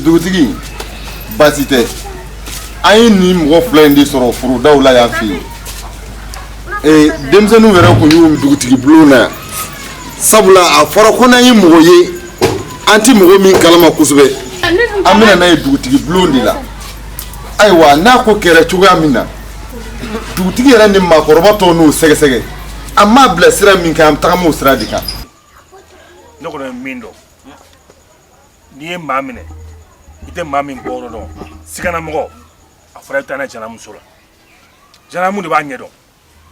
Dugutigi basi tɛ an ye ni mɔgɔ fila in de sɔrɔ furudaw la yan fɛ yen denmisɛnninw yɛrɛ kun y'u dugutigi bulon na yan sabula a fɔra ko n'an ye mɔgɔ ye an ti mɔgɔ min kalama kosɛbɛ an bɛna n'a ye dugutigi bulon de la ayiwa n'a ko kɛra cogoya min na dugutigi yɛrɛ ni maakɔrɔba tɔw n'o sɛgɛsɛgɛ an m'a bila sira min kan an bɛ tagama o sira de kan. Ne kɔni ye min dɔn n'i ye maa minɛ i tɛ maa min bɔrɔ dɔn siganamɔgɔ a fɔra i bɛ taa n'a ye janamuso la janamu de b'a ɲɛ dɔn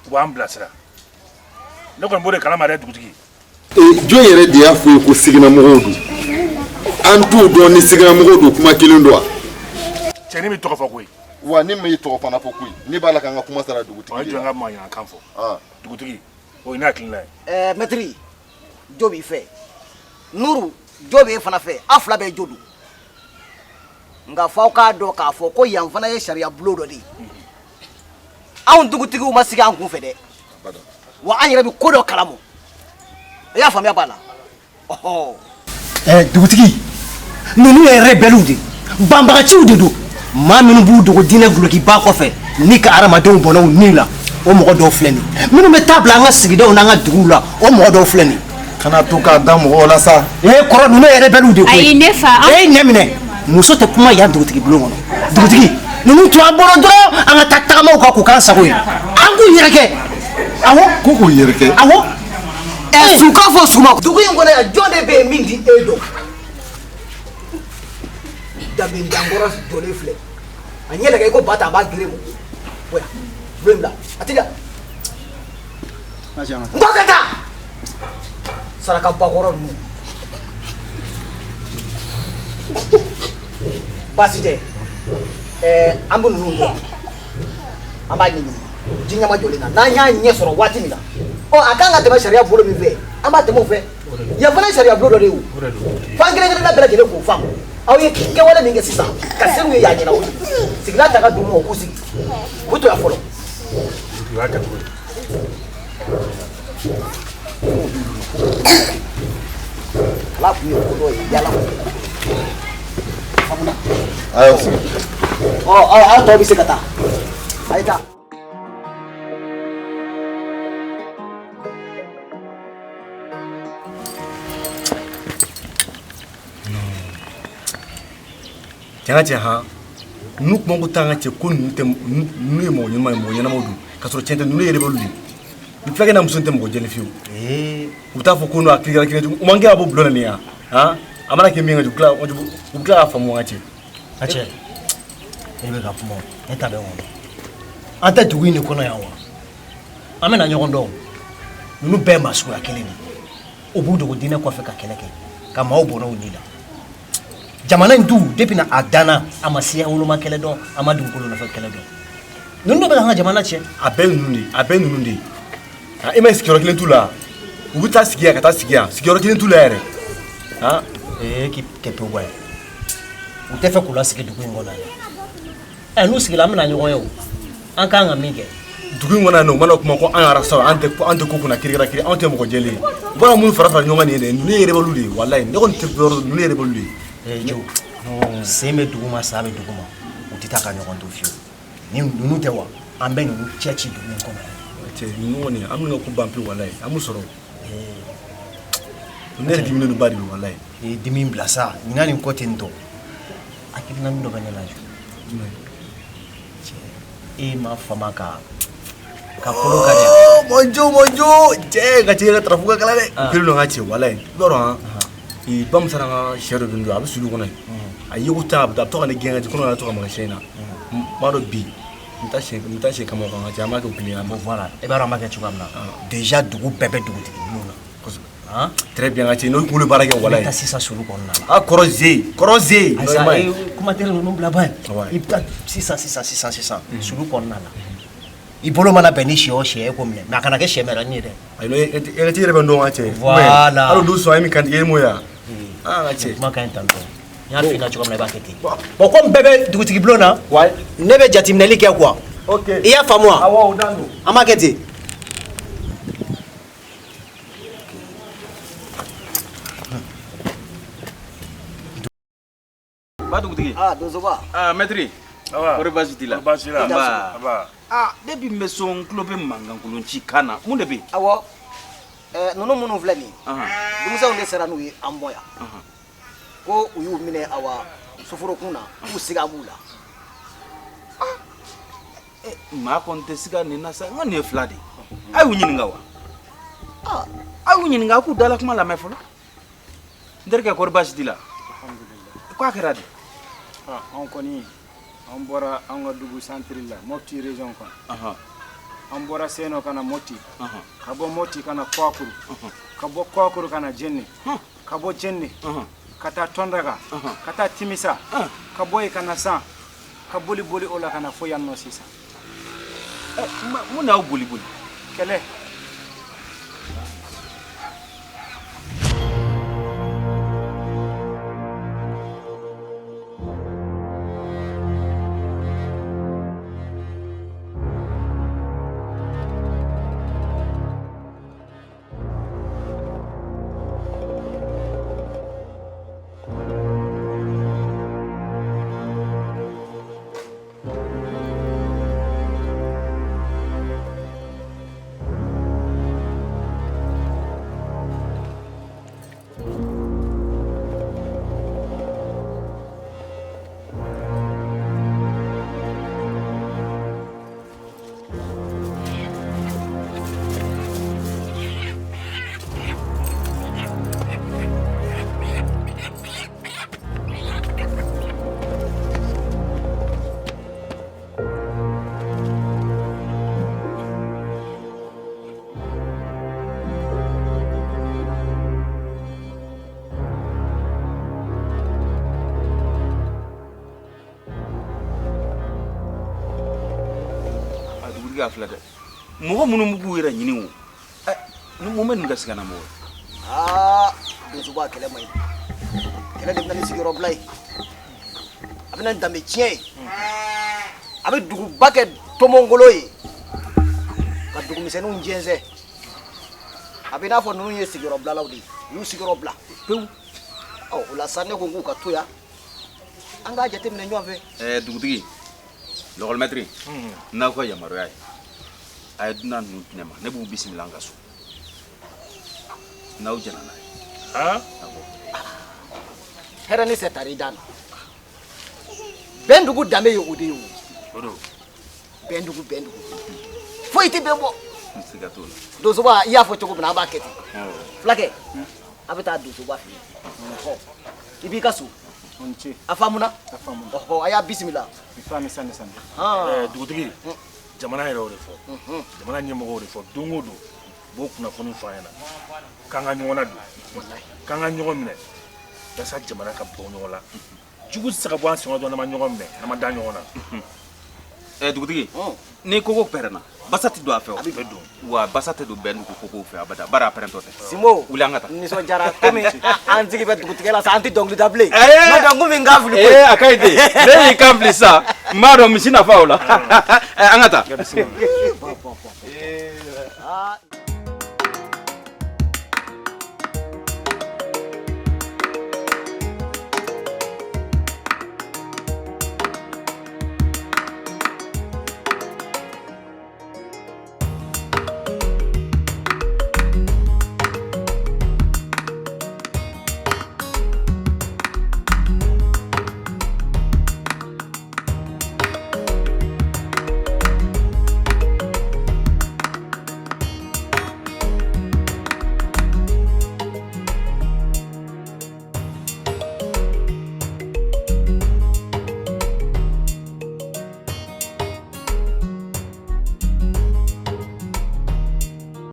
u b'an bilasira ne kɔni b'o de kalama dɛ dugutigi. Jɔn yɛrɛ de y'a fɔ ye ko siganamɔgɔw don an t'o dɔn ni siganamɔgɔw don kuma kelen don wa. cɛnin bɛ tɔgɔ fɔ koyi. wa ne ma i tɔgɔ fana fɔ koyi ne b'a la k'an ka kuma sara dugutigi. o ye jɔn ka maɲumankan fɔ dugutigi o ye ne hakilina ye. mɛtiri jo b'i fɛ Nuru jo b'e fana fɛ a fila bɛɛ jo don nka f'aw k'a dɔn k'a fɔ ko yan fana ye sariya bulon dɔ de ye anw dugutigiw ma sigi an kun fɛ dɛ wa an yɛrɛ bɛ ko dɔ kalama i y'a faamuya b'a la. dugutigi ninnu ye rebelles de banbagaciw de don maa minnu b'u dogo diinɛ gulokiba kɔfɛ ni ka hadamadenw bɔnna u ni la o mɔgɔ dɔw filɛ nin minnu bɛ taa bila an ka sigidaw n'an ka duguw la o mɔgɔ dɔw filɛ nin. kana to k'a da mɔgɔw la sa. kɔrɔ ninnu ye rebelles de koyi. ayi ne fa. ɲɛ minɛ muso tɛ kuma yan dugutigi bulon kɔnɔ dugutigi ninnu tun an bolo dɔrɔn an ka taa tagamaw kan k'u k'an sago ye an k'u yɛrɛ kɛ awɔ. ko k'u yɛrɛ kɛ. awɔ. suka fɔ suma dugu in kɔnɔ yan jɔn de bɛ yen min di e dɔn dabidankɔrɔ jɔlen filɛ a ɲɛ lajɛ ko ba ta a b'a gere mo bonya bulon bila a ti da n ko ka taa saraka bakɔrɔ ninnu baasi tɛ an bɛ ninnu dɔn an b'a ɲɛɲini jiɲɛma jɔlen na n'an y'a ɲɛ sɔrɔ waati min na a kan ka tɛmɛ sariya bolo min fɛ an b'a tɛmɛ o fɛ yan fana ye sariya bulon dɔ de ye o fan kelen kelenna bɛɛ lajɛlen k'o faamu aw ye kɛwale min kɛ sisan ka seru ye y'a ɲɛna o sigila ta ka d'u ma o k'u sigi u bɛ to yan fɔlɔ. ala tun ye ko dɔ ye yala faamuna. a y'aw sigi. aw tɔw bɛ se ka taa a ye taa. Jangan cakap, nuk mau kutang aja kun nu mau nyamai mau nyamau du. Kasur cinta nu ni rebel du. Nuk lagi nam sunte mau jadi fiu. Uta fokuno akli tu. Umangi abu belum ni ya. Amana kami ngaju kla apa mau aja. Aja. Ini berapa mau? Ini tak betul. Anta duit ni kono yang wa. Amen anyo kondo. Nunu be masuk akili ni. Obu dogo dina kwa feka keleke. Kama obo na unida. Jamana ndu depuis na adana amasiya woloma kele don amadu ngolo na fa kele don nunu be nga jamana che aben nundi ima sikiro kile tula ubuta sigia kata sigia sikiro kile tula ere ki kepe wa utefe kula sigi dugu ngona ya nu sigila mna nyo yo an ka nga mige dugu ngona no mana kuma ko an arasa ante ko kuna kirira kiri ante mo ko jeli bona mun fara nyonga ni ne yere baludi wallahi ne kon tebor ne yere baludi jo seme duguma sabe duguma utitaka nyɔgɔn to fiyo ni nunu tɛ wa an bɛ nunu cɛci dugu in kɔnɔ cɛ nunu kɔni an bɛna ko ban pe walayi an b'u sɔrɔ ne yɛrɛ diminen don ba de don walayi dimi bila sa ɲina nin kɔ ten tɔ hakilina min dɔ bɛ ne la e ma fama ka kolo ka dɛ monjo cɛ ka cɛ ka tarafuka kala dɛ kelen don ka cɛ walayi bɛrɔ bamusa nga shero dundu abu sulu kona ayi ko ta da to kana genga ko na to ka magashina maro bi mita she kama ka jama ko kliya mo voilà e ba rama ka chukamna déjà dugu bebe dugu tigi nuna très bien ati no ko le barake wala ta sisa sulu konna croiser normal kuma tere no bla ba ipta sisa sulu konna la ibolo mana benishi o she ko mne na kana ke shemera ni de ayi no e tire be ndo ate voilà alo do so ami kan ye moya ati maka entanto nya fina chuka mna ba kete bo ko mbebe dugutigi blona ne be jatimneli ke kwa okay iya famwa awa udando amakete Ba dugutigi. Donsoba. Maître. Kori basi t'i la. Basi la. Aba. Depuis me son clope mangan kulun ci kana. Mun de be? Awɔ. Nunu minnu filɛ nin ye. Denmisɛnw de sera n'u ye an bɔ yan. Ko u y'u minɛ awa soforokun na k'u siga b'u la. Maa kɔni tɛ siga nin na sa n ka nin ye fila de ye. A y'u ɲininka wa? A y'u ɲininka k'u dala kuma lamɛn fɔlɔ. N terikɛ kɔri basi t'i la? K'a kɛra de? Anw kɔni an bɔra an ka dugu centre la Mopti région kɔnɔ. An bɔra Seno ka na Mopti. Ka bɔ Mopti ka na Kɔkuru. Ka bɔ Kɔkuru ka na Jenne. Ka bɔ Jenne ka taa Tɔndaga. Ka taa Timisa. Ka bɔ yen ka na San. Ka boli o la ka na fo yan nɔ sisan. Mun n'aw boli? Kɛlɛ. Ka fila dɛ mɔgɔ minnu b'u yɛrɛ ɲini wo ni mun bɛ nin ka siga na mɔgɔ Donsoba kɛlɛ man ɲi kɛlɛ de bɛna ni sigiyɔrɔ bila ye a bɛna ni danbe tiɲɛ ye a bɛ duguba kɛ tɔmɔngolo ye ka dugumisɛnninw jɛnsɛn a bɛ i n'a fɔ ninnu ye sigiyɔrɔ bilalaw de ye u y'u sigiyɔrɔ bila pewu o la sa ne ko k'u ka to yan an k'a jateminɛ ɲɔgɔn fɛ. Dugutigi lɔgɔlimɛtiri n'aw ka yamaruya ye a ye dunan ninnu di ne ma ne b'u bisimila an ka so n'aw jɛna n'a ye. hɛrɛ ni sɛ tari dan na bɛn dugu danbe ye o de ye o bɛn dugu foyi tɛ bɛn bɔ. Siga t'o la. Donsoba i y'a fɔ cogo min na an b'a kɛ ten fulakɛ a bɛ taa Donsoba fɛ yen i b'i ka so a faamuna a y'a bisimila. Dugutigi jamana yɛrɛ o de fɔ jamana ɲɛmɔgɔ o de fɔ don o don u b'o kunnafoni fɔ an ɲɛna k'an ka ɲɔgɔn ladon k'an ka ɲɔgɔn minɛ walasa jamana ka bɔ ɲɔgɔn la jugu tɛ se ka bɔ an sɛgɛn dɔn n'an ma ɲɔgɔn minɛ n'an ma da ɲɔgɔn na. Dugutigi ni koko pɛrɛnna basa tɛ don a fɛ o. A bɛ don wa basa tɛ don bɛn dugu kokow fɛ abada bari a pɛrɛntɔ tɛ. Simo wuli an ka taa. nisɔndiyara komi an sigi bɛ dugutigɛ la sa an tɛ dɔnkili da bilen. n'o tɛ n kun bɛ n kan fili koyi. A ka ɲi ten ne y'i kan fili sa n b'a dɔn misi nafa o la an ka taa.